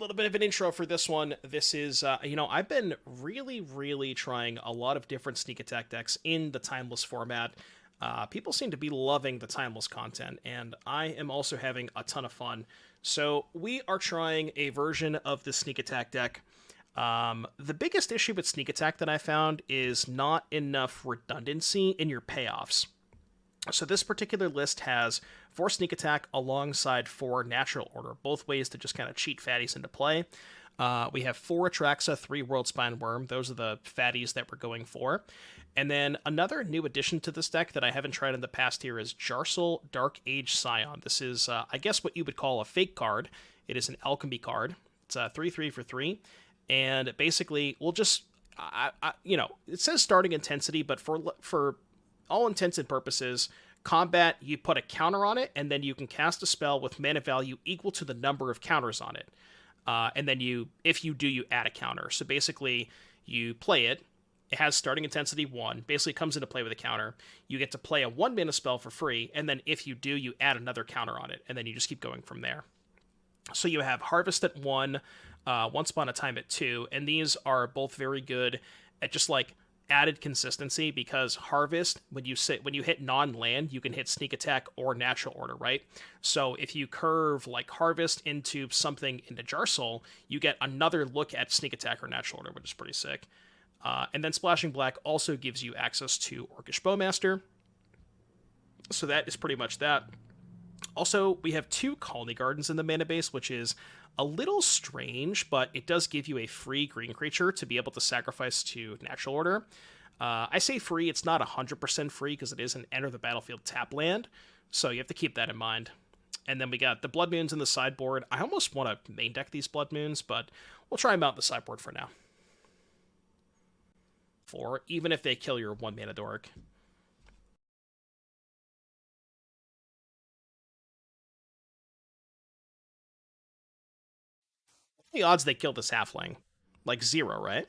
little bit of an intro for this one. This is, I've been really trying a lot of different sneak attack decks in the Timeless format. People seem to be loving the Timeless content, and I am also having a ton of fun. So we are trying a version of the sneak attack deck. The biggest issue with sneak attack that I found is not enough redundancy in your payoffs. So this particular list has 4 sneak attack alongside 4 natural order, both ways to just kind of cheat fatties into play. We have 4 Atraxa, 3 World Spine Worm. Those are the fatties that we're going for. And then another new addition to this deck that I haven't tried in the past here is Jarsyl Dark Age Scion. This is, I guess, what you would call a fake card. It is an alchemy card. It's a 3/3 for 3. And basically, we'll just, it says starting intensity, but for all intents and purposes, combat, you put a counter on it, and then you can cast a spell with mana value equal to the number of counters on it. And then if you do, you add a counter. So basically, you play it. It has starting intensity 1. Basically, comes into play with a counter. You get to play a 1 mana spell for free, and then if you do, you add another counter on it, and then you just keep going from there. So you have Harvest at 1, Once Upon a Time at 2, and these are both very good at just like added consistency, because Harvest, when you hit non-land, you can hit sneak attack or natural order, right? So if you curve like Harvest into something into Jarsyl, you get another look at sneak attack or natural order, which is pretty sick. And then Splashing Black also gives you access to Orcish Bowmaster. So that is pretty much that. Also, we have 2 Colony Gardens in the mana base, which is a little strange, but it does give you a free green creature to be able to sacrifice to natural order. I say free, it's not 100% free because it is an enter the battlefield tap land, so you have to keep that in mind. And then we got the Blood Moons in the sideboard. I almost want to main deck these Blood Moons, but we'll try them out in the sideboard for now. 4, even if they kill your 1 mana Dork. The odds they kill this halfling? Like 0, right?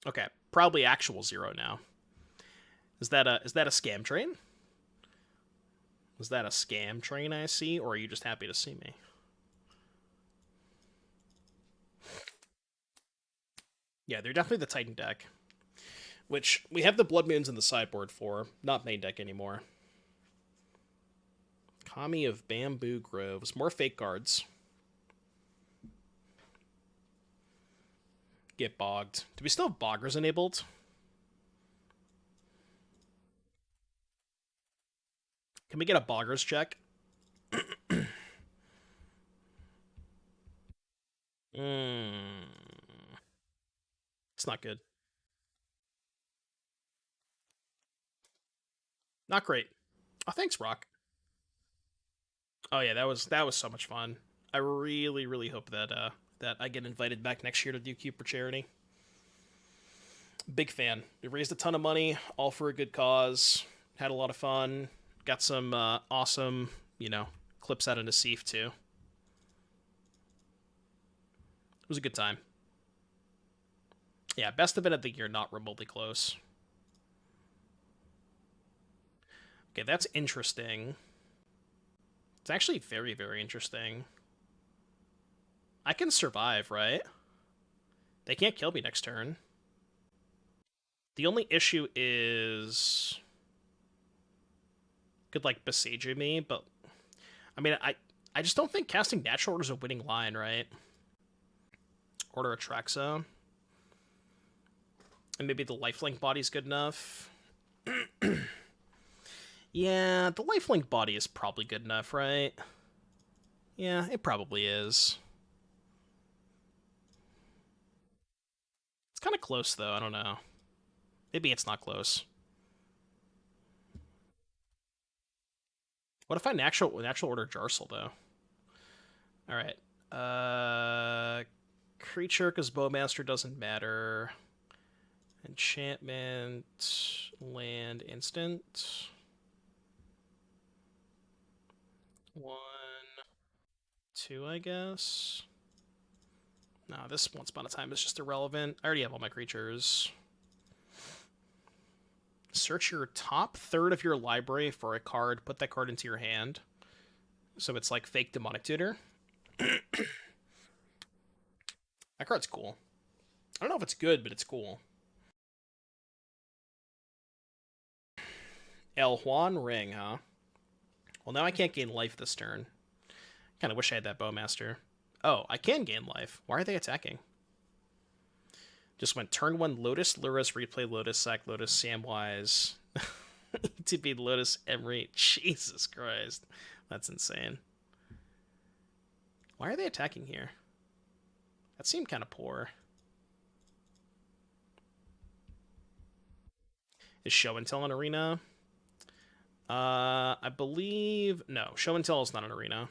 Okay, probably actual 0 now. Is that a scam train? Is that a scam train I see, or are you just happy to see me? Yeah, they're definitely the Titan deck, which we have the Blood Moons in the sideboard for, not main deck anymore. Kami of Bamboo Groves, more fake cards. Get bogged. Do we still have boggers enabled? Can we get a boggers check? It's not good. Not great. Oh, thanks, Rock. Oh yeah, that was so much fun. I really hope that I get invited back next year to do Cube for charity. Big fan. We raised a ton of money, all for a good cause. Had a lot of fun. Got some awesome, clips out of Nassif too. It was a good time. Yeah, best event of the year, not remotely close. Okay, that's interesting. It's actually very interesting. I can survive, right? They can't kill me next turn. The only issue is could like besiege me, but I mean, I just don't think casting natural order is a winning line, right? Order Atraxa, and maybe the lifelink body's good enough. Yeah, the lifelink body is probably good enough, right? Yeah, it probably is. It's kind of close though. I don't know. Maybe it's not close. What if I natural order Jarsyl though? All right. Creature, because Bowmaster doesn't matter. Enchantment, land, instant. 1, 2, I guess. No, this Once Upon a Time is just irrelevant. I already have all my creatures. Search your top third of your library for a card. Put that card into your hand. So it's like fake demonic tutor. That card's cool. I don't know if it's good, but it's cool. El Juan Ring, huh? Well, now I can't gain life this turn. Kind of wish I had that Bowmaster. Oh, I can gain life. Why are they attacking? Just went turn 1 Lotus, Luris, replay Lotus, sack Lotus, Samwise. To be Lotus, Emery. Jesus Christ. That's insane. Why are they attacking here? That seemed kind of poor. Is Show and Tell an arena? I believe... No, Show and Tell is not an arena.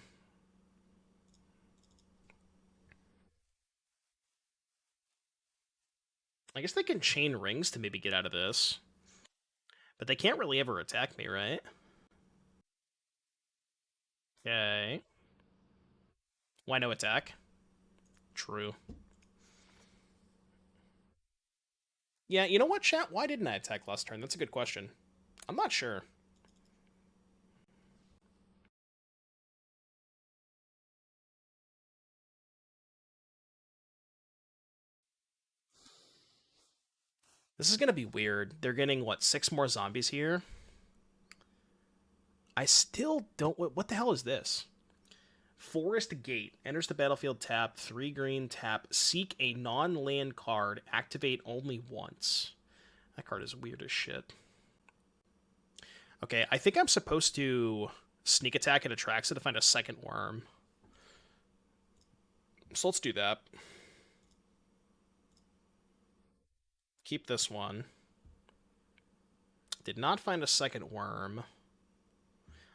I guess they can chain rings to maybe get out of this. But they can't really ever attack me, right? Okay. Why no attack? True. Yeah, you know what, chat? Why didn't I attack last turn? That's a good question. I'm not sure. This is going to be weird. They're getting, what, 6 more zombies here? I still don't... What the hell is this? Forest Gate. Enters the battlefield, tap, 3 green, tap, seek a non-land card, activate only once. That card is weird as shit. Okay, I think I'm supposed to sneak attack at Atraxa to find a second worm. So let's do that. Keep this one. Did not find a second worm.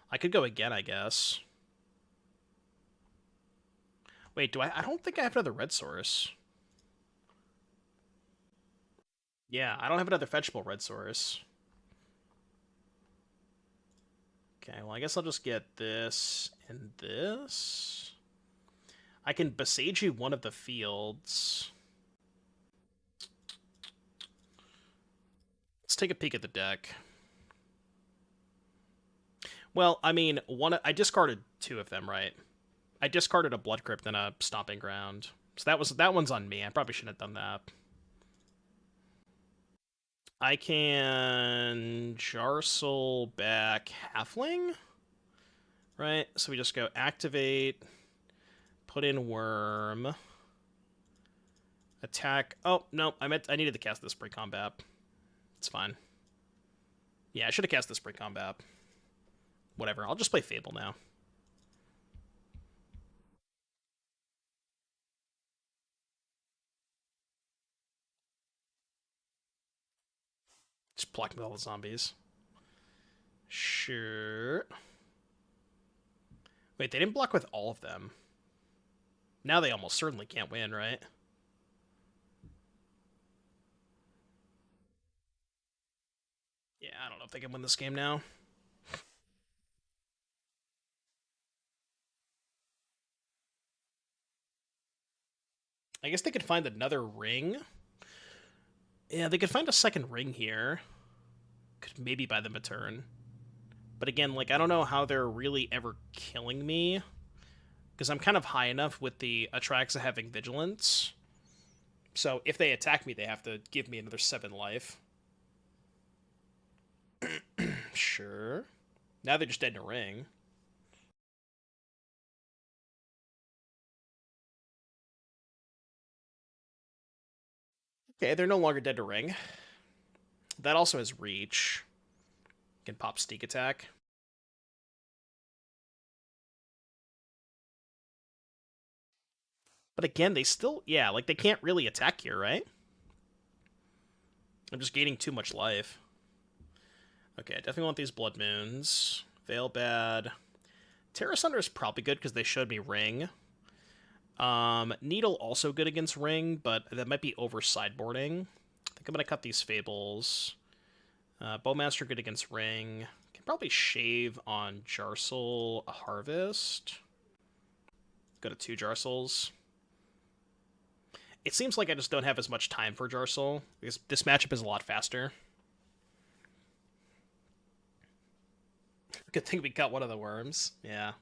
I could go again, I guess. Wait, do I don't think I have another red source. Yeah, I don't have another fetchable red source. Okay, well, I guess I'll just get this and this. I can Besage you one of the fields. Let's take a peek at the deck. Well, I mean, I discarded 2 of them, right? I discarded a Blood Crypt and a Stomping Ground. So that one's on me. I probably shouldn't have done that. I can Jarsyl back Halfling, right? So we just go activate, put in Worm, attack. Oh, no, I needed to cast this pre-combat. It's fine. Yeah, I should have cast this pre-combat. Whatever, I'll just play Fable now. Just block with all the zombies. Sure. Wait, they didn't block with all of them. Now they almost certainly can't win, right? Yeah, I don't know if they can win this game now. I guess they could find another ring. Yeah, they could find a second ring here. Could maybe buy them a turn. But again, like, I don't know how they're really ever killing me. Because I'm kind of high enough with the Atraxa having Vigilance. So if they attack me, they have to give me another 7 life. Sure. Now they're just dead in a ring. Okay, they're no longer dead to ring. That also has reach. Can pop sneak attack. But again, they still... Yeah, like, they can't really attack here, right? I'm just gaining too much life. Okay, I definitely want these Blood Moons. Veil bad. Terra Sunder is probably good because they showed me ring. Needle also good against ring, but that might be over sideboarding. I think I'm going to cut these Fables. Bowmaster good against ring. Can probably shave on Jarsyl a Harvest. Go to 2 Jarsyls. It seems like I just don't have as much time for Jarsyl, because this matchup is a lot faster. Good thing we got one of the worms. Yeah.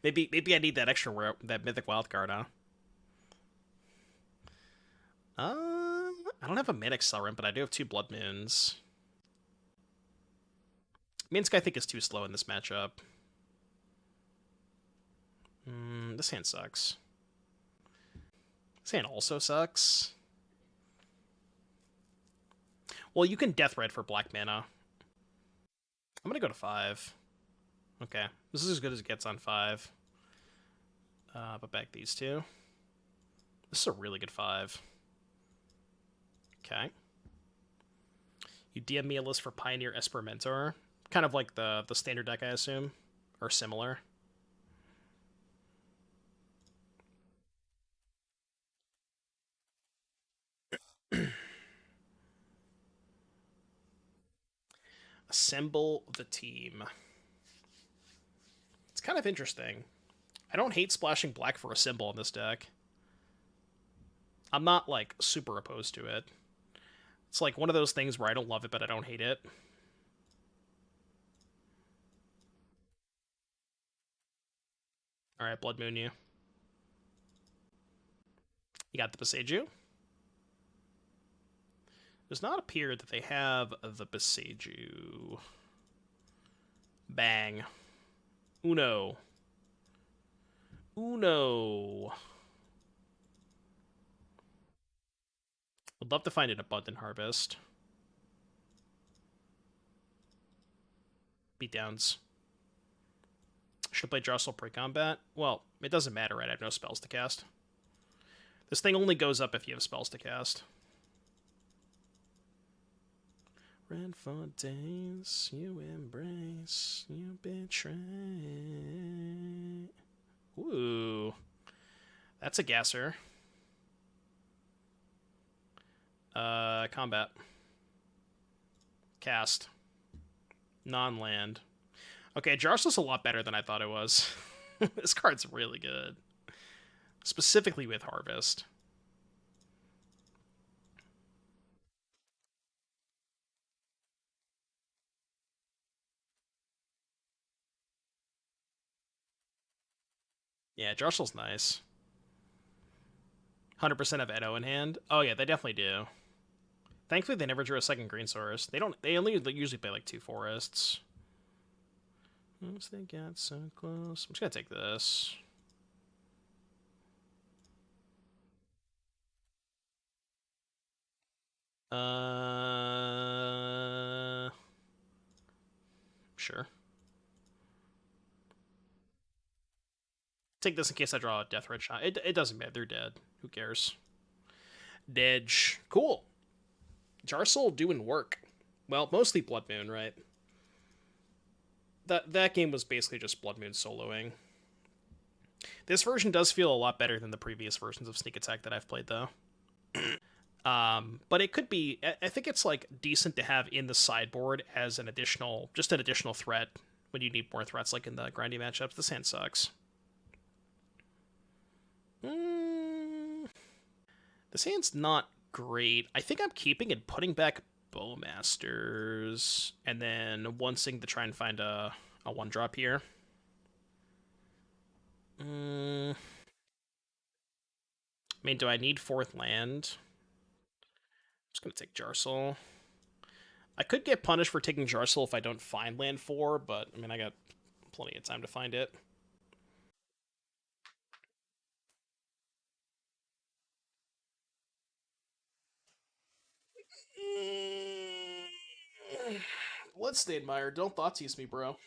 Maybe I need that extra that mythic wild card, huh? I don't have a Manic Accelerant, but I do have two Blood Moons. Minsk, I think, is too slow in this matchup. This hand sucks. This hand also sucks. Well, you can Death Red for black mana. I'm gonna go to 5. Okay, this is as good as it gets on 5. But back these two. This is a really good 5. Okay. You DM me a list for Pioneer Esper Mentor. Kind of like the standard deck, I assume. Or similar. Assemble the team. It's kind of interesting. I don't hate splashing black for a symbol in this deck. I'm not, like, super opposed to it. It's like one of those things where I don't love it, but I don't hate it. Alright, Blood Moon you. You got the Beseiju. Does not appear that they have the Beseiju. Bang. Uno. Uno. Would love to find an Abundant Harvest. Beatdowns. Should I play Jarsyl pre-combat? Well, it doesn't matter, right? I have no spells to cast. This thing only goes up if you have spells to cast. Red for days, you embrace, you betray. Ooh. That's a gasser. Combat. Cast. Non-land. Okay, Jarsyl's a lot better than I thought it was. This card's really good. Specifically with Harvest. Yeah, Jarsyl's nice. 100% of Edo in hand. Oh yeah, they definitely do. Thankfully, they never drew a second green source. They don't. They only usually play like 2 forests. Once they got so close, I'm just gonna take this. Sure. Take this in case I draw a Death Red shot. It doesn't matter. They're dead. Who cares? Dedge. Cool. Jarsyl doing work. Well, mostly Blood Moon, right? That game was basically just Blood Moon soloing. This version does feel a lot better than the previous versions of Sneak Attack that I've played, though. But it could be. I think it's like decent to have in the sideboard as an additional threat when you need more threats, like in the grindy matchups. This hand sucks. This hand's not great. I think I'm keeping and putting back Bowmasters, and then oncing to try and find a 1-drop here. I mean, do I need 4th land? I'm just going to take Jarsyl. I could get punished for taking Jarsyl if I don't find land 4, but, I mean, I got plenty of time to find it. Bloodstainmire, don't Thoughtseize me, bro.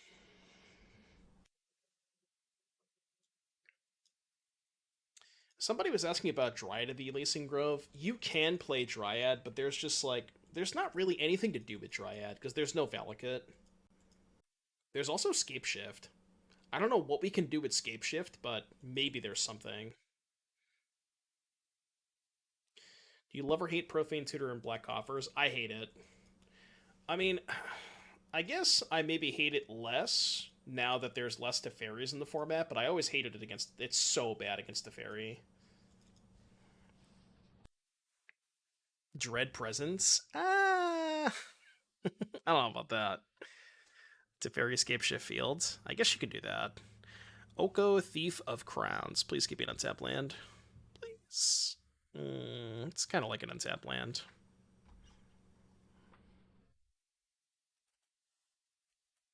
Somebody was asking about Dryad of the Elacing Grove. You can play Dryad, but there's just like there's not really anything to do with Dryad because there's no Valakut. There's also Scape Shift. I don't know what we can do with Scape Shift, but maybe there's something. Do you love or hate Profane Tutor and Black Coffers? I hate it. I mean, I guess I maybe hate it less now that there's less Teferis in the format, but I always hated it against. It's so bad against Teferi. Dread Presence? I don't know about that. Teferi Escape Shift Fields. I guess you could do that. Oko, Thief of Crowns. Please keep me an untapped land. Please. It's kind of like an untapped land.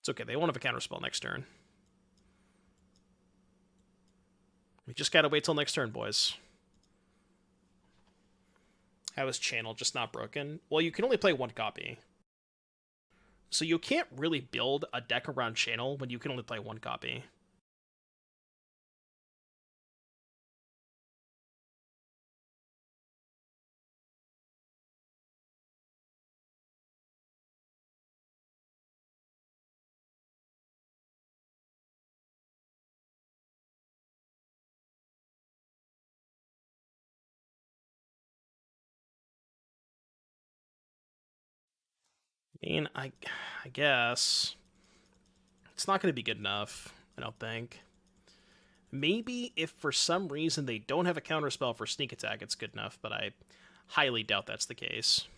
It's okay, they won't have a counterspell next turn. We just gotta wait till next turn, boys. How is Channel just not broken? Well, you can only play one copy. So you can't really build a deck around Channel when you can only play one copy. I mean, I guess it's not going to be good enough, I don't think. Maybe if for some reason they don't have a counterspell for sneak attack, it's good enough, but I highly doubt that's the case.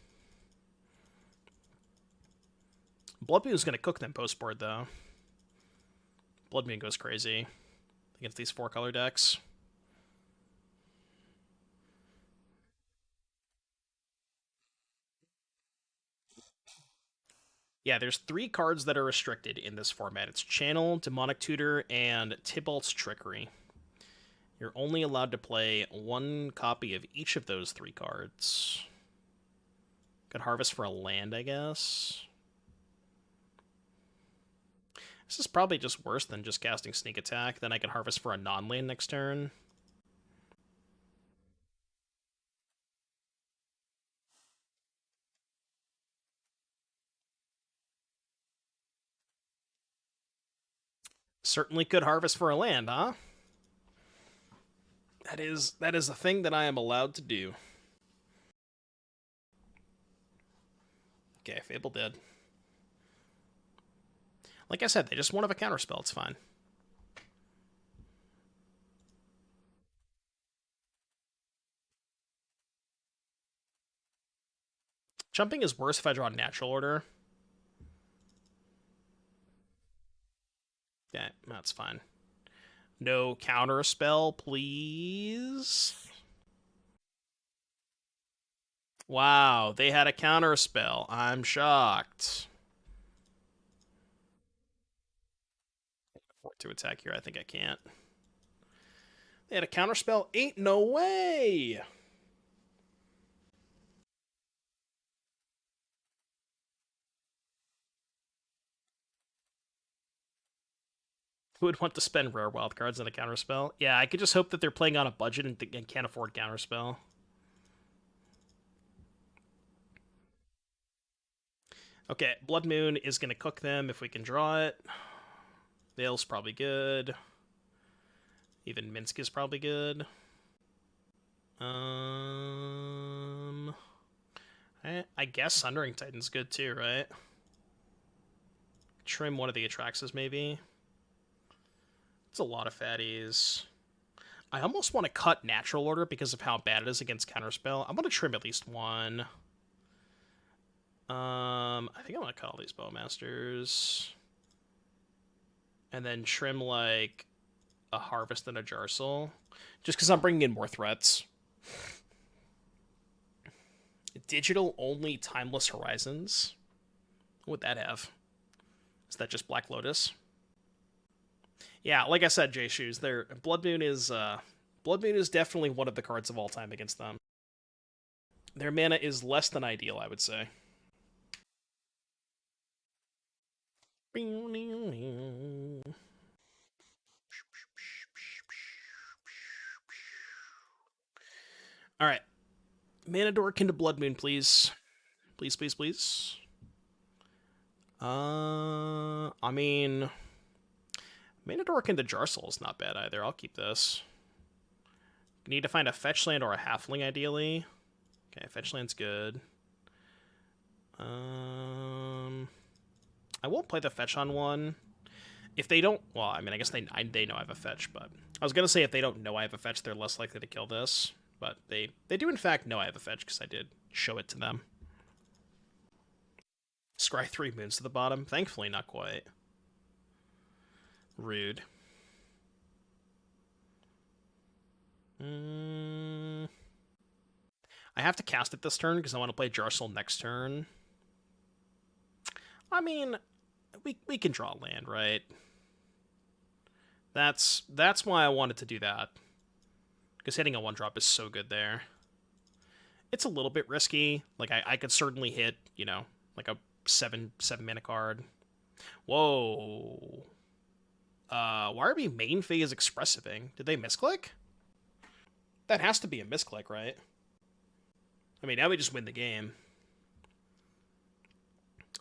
Blood Moon is going to cook them post-board, though. Blood Moon goes crazy against these 4-color decks. Yeah, there's 3 cards that are restricted in this format. It's Channel, Demonic Tutor, and Tybalt's Trickery. You're only allowed to play 1 copy of each of those 3 cards. Could harvest for a land, I guess. This is probably just worse than just casting Sneak Attack. Then I can harvest for a non-land next turn. Certainly could harvest for a land, huh? That is a thing that I am allowed to do. Okay, Fable dead. Like I said, they just won't have a counterspell. It's fine. Jumping is worse if I draw Natural Order. Yeah, that's fine. No counterspell, please. Wow, they had a counterspell. I'm shocked. Afford to attack here. I think I can't. They had a counterspell. Ain't no way. Who would want to spend rare wildcards on a counterspell? Yeah, I could just hope that they're playing on a budget and can't afford counterspell. Okay, Blood Moon is going to cook them if we can draw it. Veil's probably good. Even Minsk is probably good. I guess Sundering Titan's good too, right? Trim one of the Atraxas, maybe. It's a lot of fatties. I almost want to cut Natural Order because of how bad it is against Counterspell. I'm going to trim at least one. I think I'm going to cut all these Bowmasters. And then trim, like, a Harvest and a Jarsyl. Just because I'm bringing in more threats. Digital-only Timeless Horizons? What would that have? Is that just Black Lotus? Yeah, like I said, J Shoes, Blood Moon is definitely one of the cards of all time against them. Their mana is less than ideal, I would say. All right, Mana Dork into Blood Moon, please. Please, please, please. I mean, Mana Dork into Jarsyl is not bad either. I'll keep this. Need to find a fetch land or a halfling, ideally. Okay, fetch land's good. I won't play the fetch on one. If they don't, well, I mean, I guess they know I have a fetch, but I was gonna say if they don't know I have a fetch, they're less likely to kill this. But they do in fact know I have a fetch because I did show it to them. Scry 3 moons to the bottom. Thankfully, not quite. Rude. Mm, I have to cast it this turn because I want to play Jarsyl next turn. I mean, we can draw land, right? That's why I wanted to do that. Because hitting a 1-drop is so good there. It's a little bit risky. Like, I could certainly hit, you know, like a 7 mana card. Whoa. Why are we main phase expressiving? Did they misclick? That has to be a misclick, right? I mean, now we just win the game.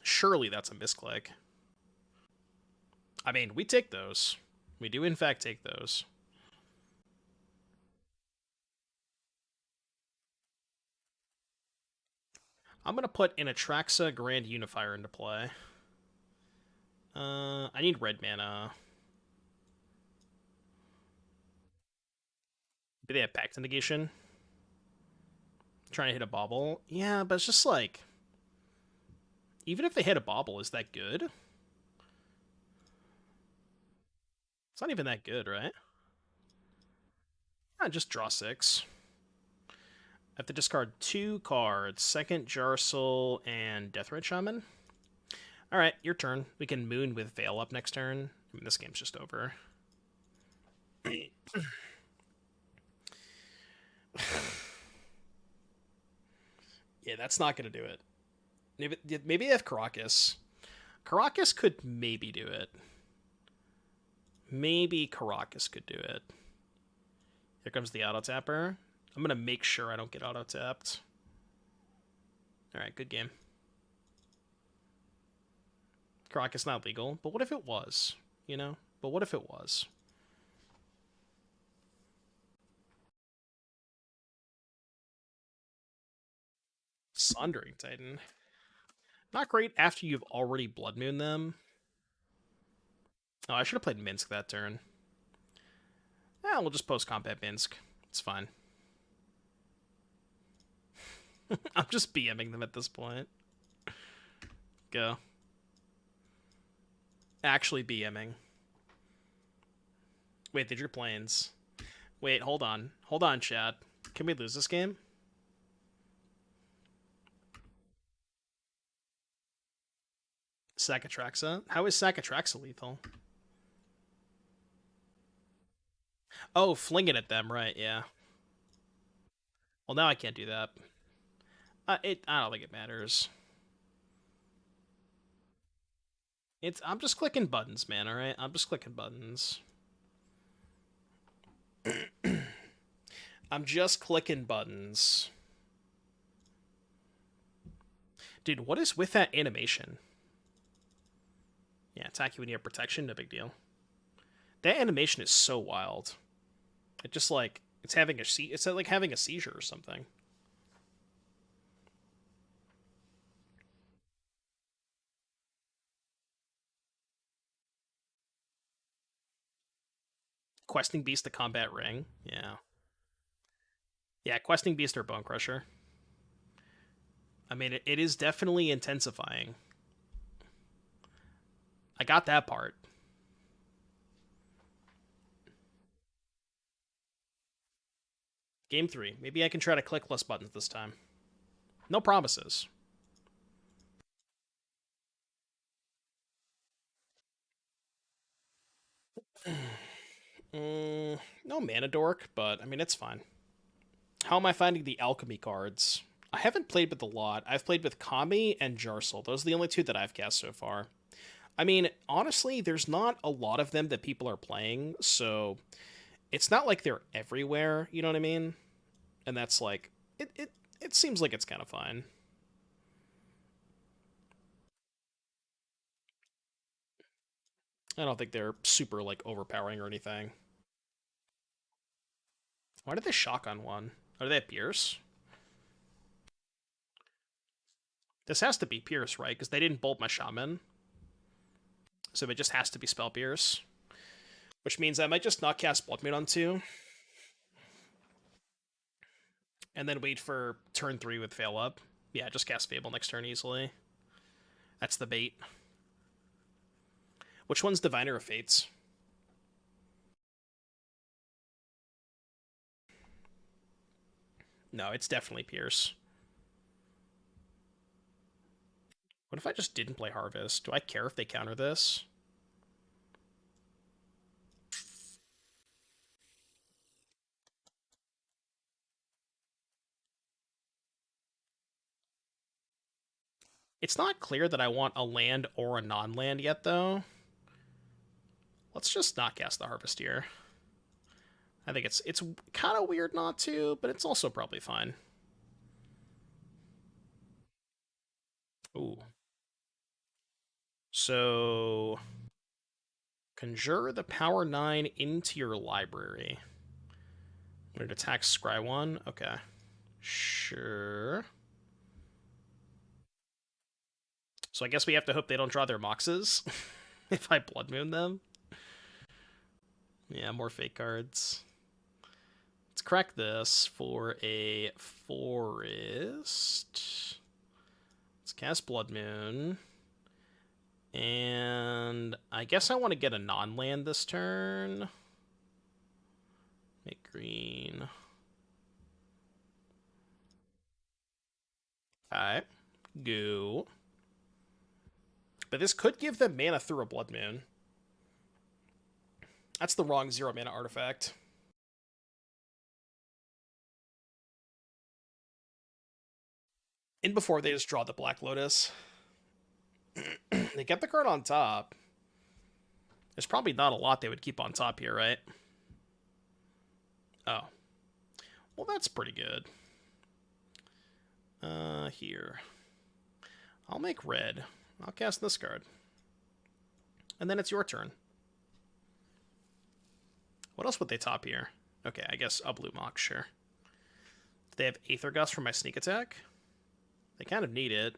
Surely that's a misclick. I mean, we take those. We do, in fact, take those. I'm going to put an Atraxa Grand Unifier into play. I need red mana. Do they have Pact Negation? Trying to hit a bauble? Yeah, but it's just like... Even if they hit a bauble, is that good? It's not even that good, right? Just draw 6. I have to discard 2 cards. Second Jarsyl and Deathred Shaman. Alright, your turn. We can Moon with Veil up next turn. I mean, this game's just over. Yeah, that's not going to do it. Maybe they have Caracas. Caracas could maybe do it. Maybe Caracas could do it. Here comes the auto-tapper. I'm going to make sure I don't get auto-tapped. Alright, good game. Caracas not legal, but what if it was? You know? But what if it was? Sundering Titan. Not great after you've already Blood Moon them. Oh, I should have played Minsk that turn. We'll just post-combat Minsk. It's fine. I'm just BMing them at this point. Go. Actually BMing. Wait, did your planes? Wait, hold on. Hold on, chat. Can we lose this game? Sakatraxa? How is Sakatraxa lethal? Oh, fling it at them, right, yeah. Well, now I can't do that. I don't think it matters. I'm just clicking buttons, man, alright? I'm just clicking buttons. I'm just clicking buttons. Dude, what is with that animation? Yeah, attack you when you have protection, no big deal. That animation is so wild. It just like it's like having a seizure or something. Questing Beast to combat ring. Yeah. Yeah, Questing Beast or Bone Crusher. I mean, it is definitely intensifying. I got that part. Game 3. Maybe I can try to click less buttons this time. No promises. No mana dork, but I mean, it's fine. How am I finding the alchemy cards? I haven't played with a lot. I've played with Kami and Jarsyl. Those are the only 2 that I've cast so far. I mean, honestly, there's not a lot of them that people are playing, so it's not like they're everywhere, you know what I mean? And that's like it seems like it's kind of fine. I don't think they're super like overpowering or anything. Why did they shock on one? Oh, do they have Pierce? This has to be Pierce, right? Because they didn't bolt my Shaman. So it just has to be Spell Pierce. Which means I might just not cast Blood Moon on 2. And then wait for turn 3 with Fail Up. Yeah, just cast Fable next turn easily. That's the bait. Which one's Diviner of Fates? No, it's definitely Pierce. What if I just didn't play Harvest? Do I care if they counter this? It's not clear that I want a land or a non-land yet, though. Let's just not cast the Harvest here. I think it's kind of weird not to, but it's also probably fine. Ooh. So conjure the power 9 into your library. When it attacks Scry 1. Okay. Sure. So I guess we have to hope they don't draw their Moxes if I Blood Moon them. Yeah, more fake cards. Let's crack this for a forest. Let's cast Blood Moon. And I guess I want to get a non-land this turn. Make green. Alright. Go. But this could give them mana through a Blood Moon. That's the wrong 0 mana artifact. And before they just draw the Black Lotus. They kept the card on top. There's probably not a lot they would keep on top here, right? Oh. Well, that's pretty good. Here. I'll make red. I'll cast this card. And then it's your turn. What else would they top here? Okay, I guess a blue Mox, sure. Do they have Aether Gust for my sneak attack? They kind of need it.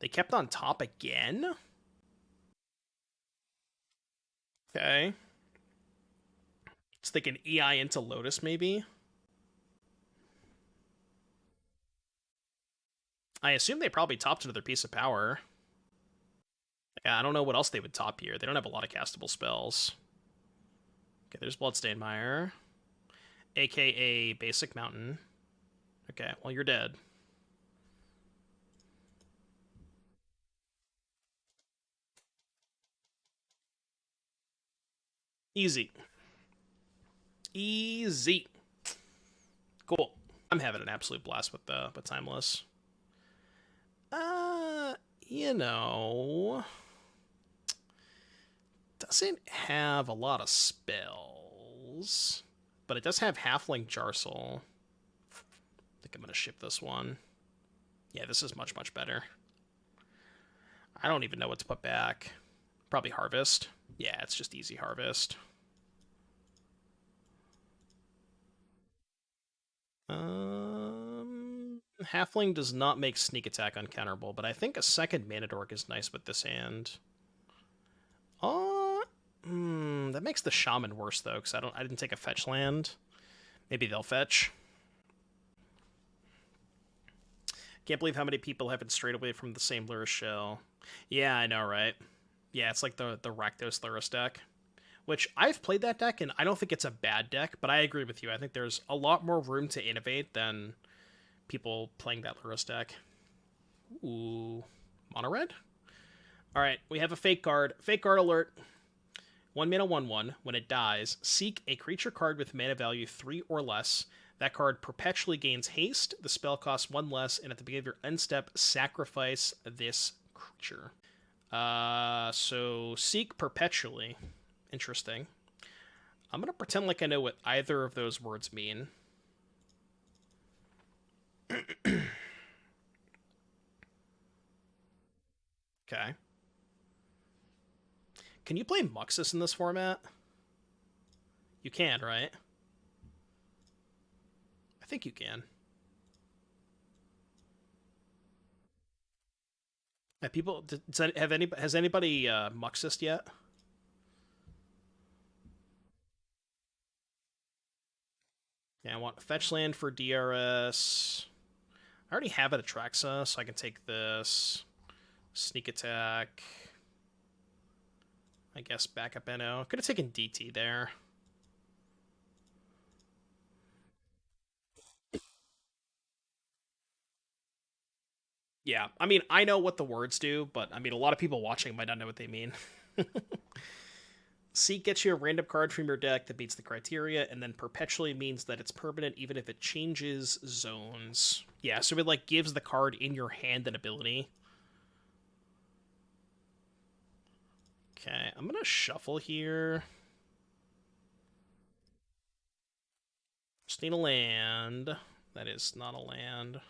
They kept on top again? Okay. Just thinking EI into Lotus, maybe? I assume they probably topped another piece of power. Yeah, I don't know what else they would top here. They don't have a lot of castable spells. Okay, there's Bloodstained Mire. AKA Basic Mountain. Okay, well, you're dead. Easy. Easy. Cool. I'm having an absolute blast with Timeless. You know, doesn't have a lot of spells, but it does have Halfling Jarsyl. I think I'm gonna ship this one. Yeah, this is much, much better. I don't even know what to put back. Probably Harvest. Yeah, it's just easy Harvest. Halfling does not make Sneak Attack uncounterable, but I think a second Mana Dork is nice with this hand. That makes the Shaman worse though, because I didn't take a fetch land. Maybe they'll fetch. Can't believe how many people have been strayed away from the same Lurrus shell. Yeah, I know, right? Yeah, it's like the Rakdos Lurrus deck. Which, I've played that deck, and I don't think it's a bad deck, but I agree with you. I think there's a lot more room to innovate than people playing that Lurrus deck. Ooh. Mono red? Alright, we have a fake card. Fake card alert. 1 mana 1/1. When it dies, seek a creature card with mana value 3 or less. That card perpetually gains haste. The spell costs 1 less, and at the beginning of your end step, sacrifice this creature. So seek perpetually. Interesting. I'm gonna pretend like I know what either of those words mean. Okay. Can you play Muxus in this format? You can, right? I think you can. Have people has anybody Muxus yet? Yeah, I want fetch land for DRS. I already have it Atraxa, so I can take this. Sneak attack. I guess backup NO. Could have taken DT there. Yeah, I mean, I know what the words do, but I mean, a lot of people watching might not know what they mean. Seek gets you a random card from your deck that meets the criteria, and then perpetually means that it's permanent even if it changes zones. Yeah, so it like gives the card in your hand an ability. Okay, I'm gonna shuffle here. Just need a land. That is not a land.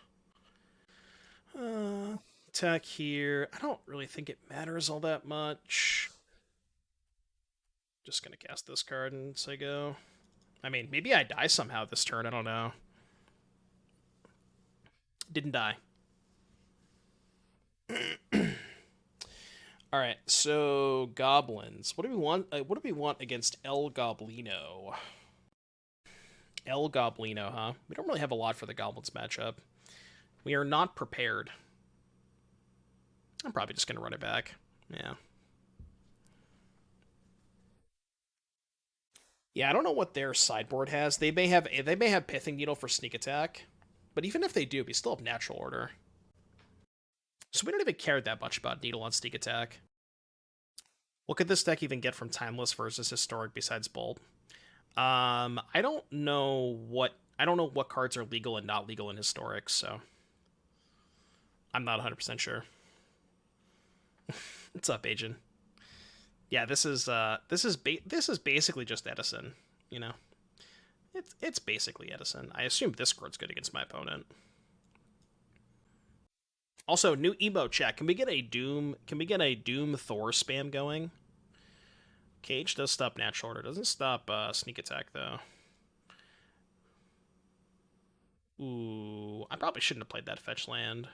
Uh, Attack here. I don't really think it matters all that much. Just gonna cast this card and say go. I mean, maybe I die somehow this turn. I don't know. Didn't die. All right, so goblins. What do we want? What do we want against El Goblino? El Goblino, huh? We don't really have a lot for the goblins matchup. We are not prepared. I'm probably just gonna run it back. Yeah. Yeah, I don't know what their sideboard has. They may have Pithing Needle for sneak attack, but even if they do, we still have natural order. So we don't even care that much about Needle on sneak attack. What could this deck even get from Timeless versus Historic besides Bolt? I don't know what cards are legal and not legal in Historic, so I'm not 100% sure. What's up, Agent? Yeah, this is basically just Edison, you know. It's basically Edison. I assume this card's good against my opponent. Also, new emote chat. Can we get a Doom? Can we get a Doom Thor spam going? Cage does stop natural order. Doesn't stop sneak attack though. Ooh, I probably shouldn't have played that fetch land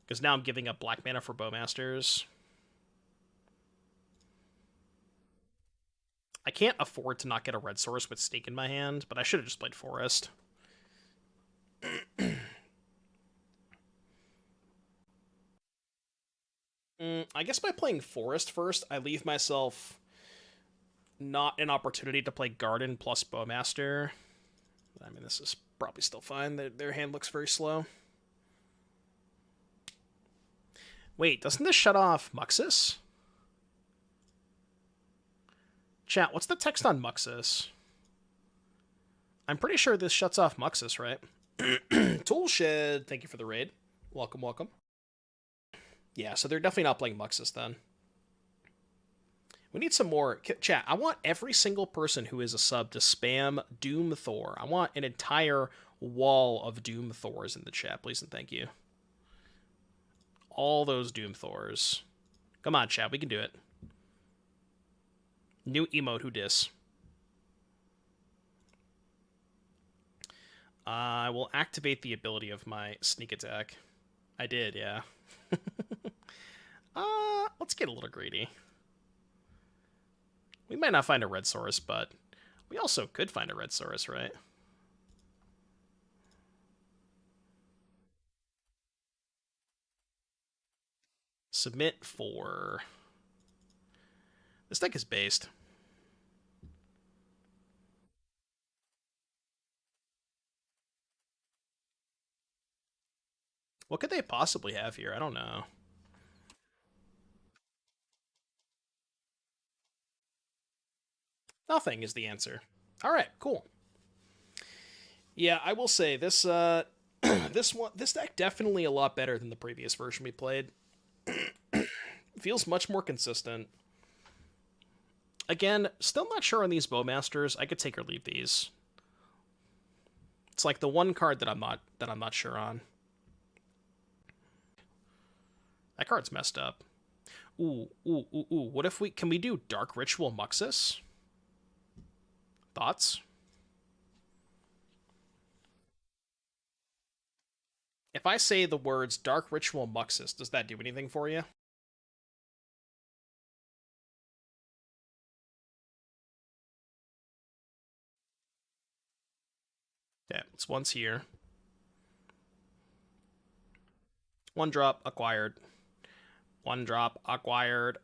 because now I'm giving up black mana for Bowmasters. I can't afford to not get a red source with Snake in my hand, but I should have just played Forest. I guess by playing Forest first, I leave myself not an opportunity to play Garden plus Bowmaster. I mean, this is probably still fine. Their hand looks very slow. Wait, doesn't this shut off Muxus? Chat, what's the text on Muxus? I'm pretty sure this shuts off Muxus, right? Toolshed, thank you for the raid. Welcome, welcome. Yeah, so they're definitely not playing Muxus then. We need some more. Chat, I want every single person who is a sub to spam Doom Thor. I want an entire wall of Doom Thors in the chat, please and thank you. All those Doom Thors. Come on, chat, we can do it. New emote, who dis? I will activate the ability of my sneak attack. I did, yeah. Let's get a little greedy. We might not find a red source, but we also could find a red source, right? Submit 4. This deck is based. What could they possibly have here? I don't know. Nothing is the answer. All right, cool. Yeah, I will say this this deck definitely a lot better than the previous version we played. Feels much more consistent. Again, still not sure on these Bowmasters. I could take or leave these. It's like the one card that I'm not sure on. That card's messed up. Ooh. What if can we do Dark Ritual Muxus? Thoughts? If I say the words Dark Ritual Muxus, does that do anything for you? Yeah, it's once here. One drop acquired. One drop acquired.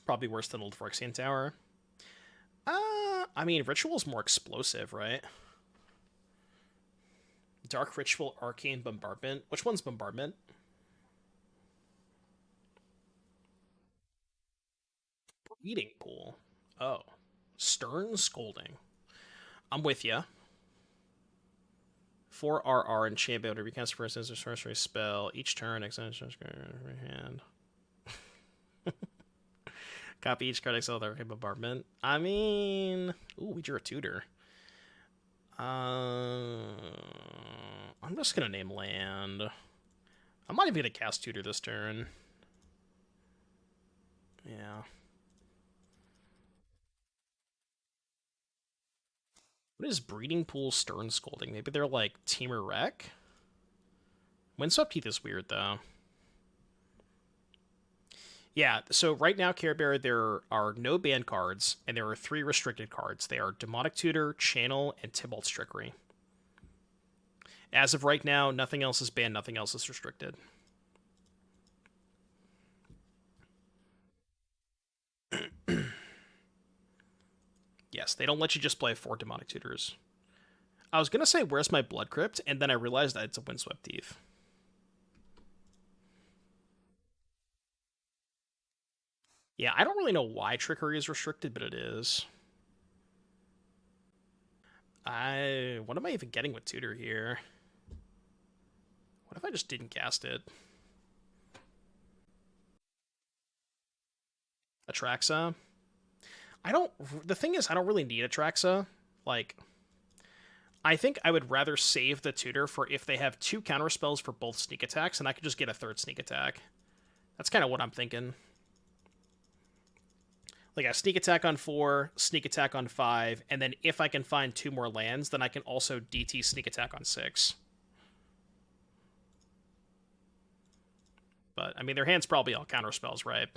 Probably worse than Old Phyrexian Tower. I mean, Ritual's more explosive, right? Dark Ritual, Arcane Bombardment. Which one's Bombardment? Breeding Pool. Oh. Stern Scolding. I'm with ya. 4 RR and champion to recast first as a sorcery spell. Each turn, extend hand. Copy each card exile with bombardment. I mean, ooh, we drew a tutor. I'm just gonna name land. I'm not even gonna cast tutor this turn. Yeah. What is Breeding Pool Stern Scolding? Maybe they're like Teamer Wreck? Windswept Heath is weird, though. Yeah, so right now, Care Bear, there are no banned cards, and there are 3 restricted cards. They are Demonic Tutor, Channel, and Tybalt's Trickery. As of right now, nothing else is banned, nothing else is restricted. Yes, they don't let you just play 4 Demonic Tutors. I was going to say, where's my Blood Crypt? And then I realized that it's a Windswept Thief. Yeah, I don't really know why Trickery is restricted, but it is. What am I even getting with Tutor here? What if I just didn't cast it? Atraxa? The thing is, I don't really need Atraxa. Like, I think I would rather save the Tutor for if they have 2 counterspells for both sneak attacks, and I could just get a 3rd sneak attack. That's kind of what I'm thinking. Like a sneak attack on 4, sneak attack on 5, and then if I can find 2 more lands, then I can also DT sneak attack on 6. But, I mean, their hand's probably all counterspells, right?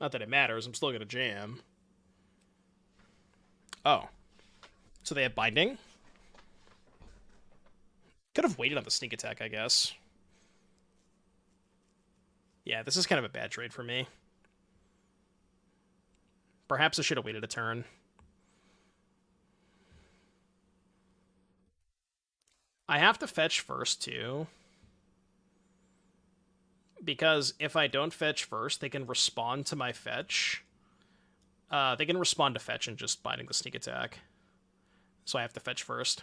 Not that it matters, I'm still going to jam. Oh. So they have Binding? Could have waited on the sneak attack, I guess. Yeah, this is kind of a bad trade for me. Perhaps I should have waited a turn. I have to fetch first, too. Because if I don't fetch first, they can respond to my fetch. They can respond to fetch and just binding the sneak attack. So I have to fetch first.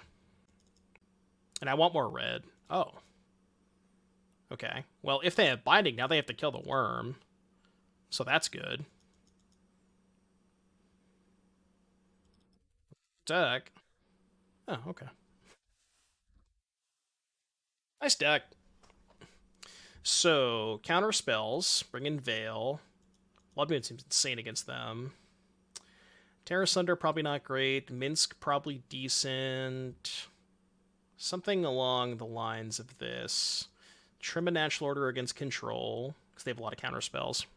And I want more red. Oh. Okay. Well, if they have binding, now they have to kill the worm. So that's good. Deck. Oh, okay. Nice deck. So, counter spells. Bring in Veil. Blood Moon seems insane against them. Terra Sunder, probably not great. Minsk, probably decent. Something along the lines of this. Trim a Natural Order against Control, because they have a lot of counter spells.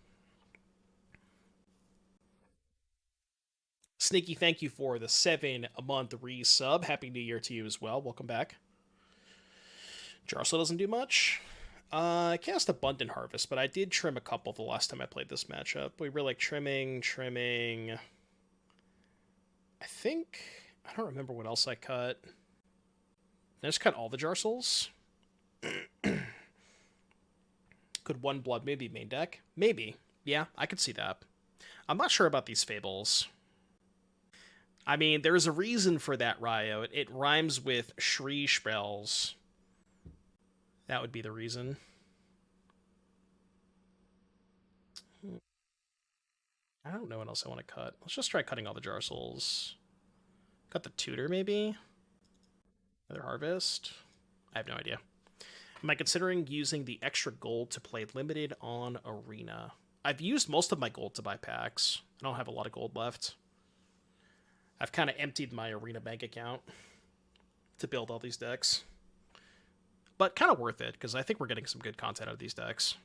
Sneaky, thank you for the 7-month resub. Happy New Year to you as well. Welcome back. Jarsyl doesn't do much. I cast Abundant Harvest, but I did trim a couple the last time I played this matchup. We were like trimming. I think... I don't remember what else I cut. Did I just cut all the Jarsyls? Could one blood maybe main deck? Maybe. Yeah, I could see that. I'm not sure about these Fables. I mean, there's a reason for that, Ryo. It rhymes with Shri spells. That would be the reason. I don't know what else I want to cut. Let's just try cutting all the Jarsyls. Cut the Tutor, maybe? Another Harvest? I have no idea. Am I considering using the extra gold to play limited on Arena? I've used most of my gold to buy packs. I don't have a lot of gold left. I've kind of emptied my Arena bank account to build all these decks. But kind of worth it, because I think we're getting some good content out of these decks.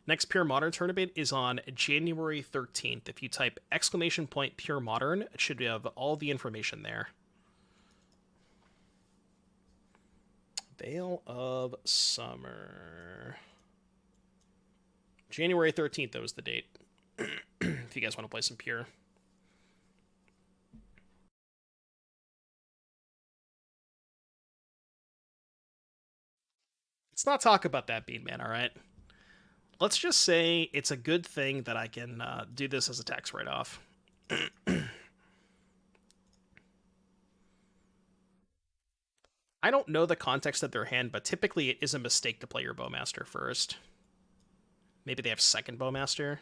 Next Pure Modern tournament is on January 13th. If you type !Pure Modern, it should have all the information there. Veil of Summer. January 13th, that was the date. If you guys want to play some Pure. Let's not talk about that, Bean Man, alright? Let's just say it's a good thing that I can do this as a tax write-off. I don't know the context of their hand, but typically it is a mistake to play your Bowmaster first. Maybe they have second Bowmaster.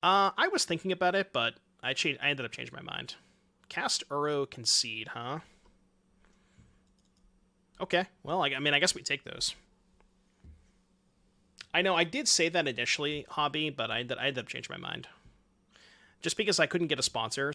I was thinking about it, but I ended up changing my mind. Cast Uro Concede, huh? Okay, well, I mean, I guess we take those. I know I did say that initially, Hobby, but I ended up changing my mind. Just because I couldn't get a sponsor.